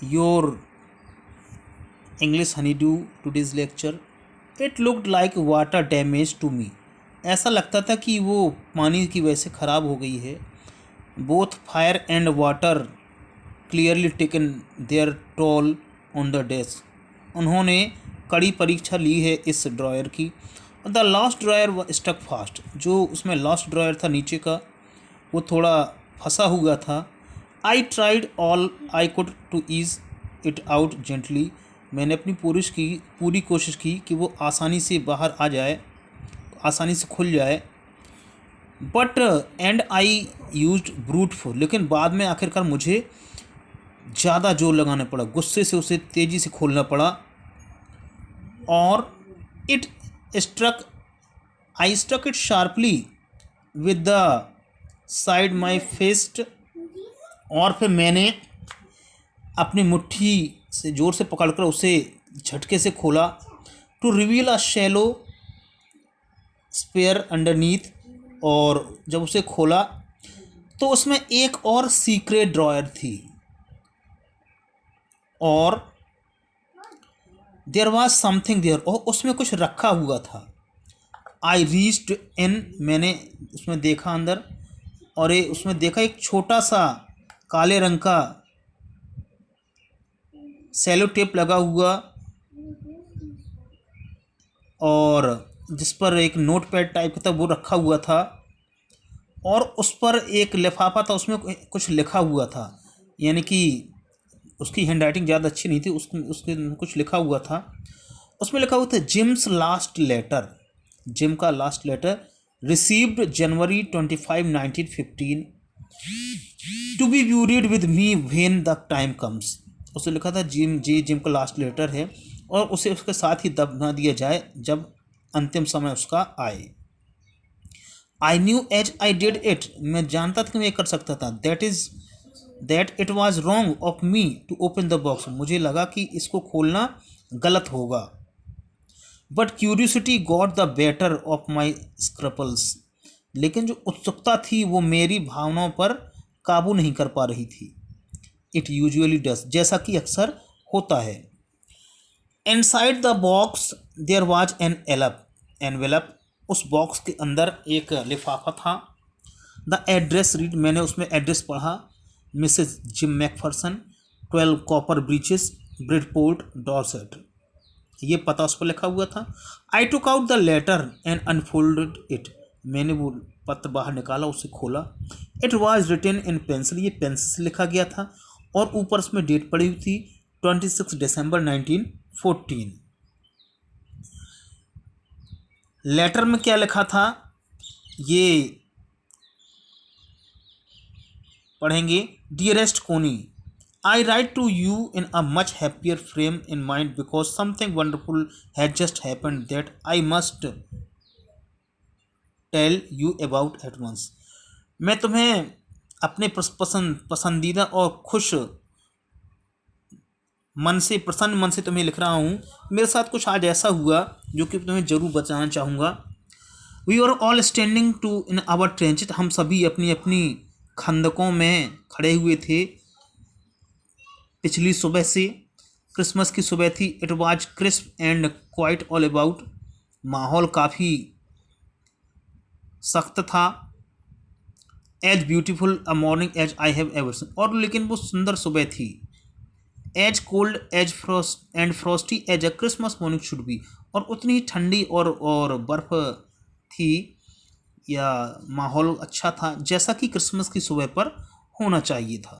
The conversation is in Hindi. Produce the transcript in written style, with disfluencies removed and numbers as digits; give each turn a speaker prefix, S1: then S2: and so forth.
S1: your English honeydew today's lecture. It looked like water damage to me. ऐसा लगता था कि वो पानी की वजह से ख़राब हो गई है. Both fire and water clearly taken their toll on the desk. उन्होंने कड़ी परीक्षा ली है इस ड्रायर की. The last dryer stuck fast. जो उसमें लास्ट ड्रायर था नीचे का वो थोड़ा फंसा हुआ था. I tried all I could to ease it out gently. मैंने अपनी पूरी कोशिश की कि वो आसानी से बाहर आ जाए, आसानी से खुल जाए. But and I used brute force. लेकिन बाद में आखिरकार मुझे ज़्यादा जोर लगाना पड़ा, गुस्से से उसे तेज़ी से खोलना पड़ा. और it struck I struck it sharply with the side my fist. और फिर मैंने अपनी मुट्ठी से ज़ोर से पकड़कर उसे झटके से खोला. To reveal a shallow spare underneath. और जब उसे खोला तो उसमें एक और सीक्रेट ड्रॉयर थी और देयर वाज समथिंग देयर. और उसमें कुछ रखा हुआ था. I reached in. मैंने उसमें देखा अंदर और उसमें देखा एक छोटा सा काले रंग का सेलो टेप लगा हुआ और जिस पर एक नोटपैड टाइप का था वो रखा हुआ था. और उस पर एक लिफाफा था, उसमें कुछ लिखा हुआ था. यानी कि उसकी हैंडराइटिंग ज़्यादा अच्छी नहीं थी, उसके कुछ लिखा हुआ था. उसमें लिखा हुआ था जिम्स लास्ट लेटर. जिम का last letter received January 25, 1915 to be buried with me when the time comes. उसे लिखा था जिम का लास्ट लेटर है और उसे उसके साथ ही दफना दिया जाए जब अंतिम समय उसका आए. I knew as I did it. मैं जानता था कि मैं ये कर सकता था. That it was wrong of me to open the box. मुझे लगा कि इसको खोलना गलत होगा. But curiosity got the better of my scruples. लेकिन जो उत्सुकता थी वो मेरी भावनाओं पर काबू नहीं कर पा रही थी. It usually does. जैसा कि अक्सर होता है. Inside the box there was an envelope. उस बॉक्स के अंदर एक लिफाफा था. The address read. मैंने उसमें एड्रेस पढ़ा. Mrs Jim McPherson, 12 Copper Breeches, Bridport, Dorset. ये पता उस पर लिखा हुआ था. I took out the letter and unfolded it. मैंने वो पत्र बाहर निकाला, उसे खोला. It was written in pencil. ये पेंसिल से लिखा गया था और ऊपर उसमें डेट पड़ी हुई थी 26 दिसंबर 1914. लेटर में क्या लिखा था ये पढ़ेंगे. Dearest Connie, I write to you in a much happier frame of mind because something wonderful has just happened that I must tell you about at once. मैं तुम्हें अपने पसंदीदा और प्रसन्न मन से तुम्हें लिख रहा हूँ. मेरे साथ कुछ आज ऐसा हुआ जो कि तुम्हें ज़रूर बताना चाहूँगा. We are all standing to in our trench. हम सभी अपनी अपनी खंदकों में खड़े हुए थे पिछली सुबह से. क्रिसमस की सुबह थी. It was crisp and quiet all about. माहौल काफ़ी सख्त था. As beautiful a morning as I have ever seen. और लेकिन वो सुंदर सुबह थी. As cold as frost and frosty as a Christmas morning should be. और उतनी ही ठंडी और बर्फ़ थी या माहौल अच्छा था जैसा कि क्रिसमस की सुबह पर होना चाहिए था.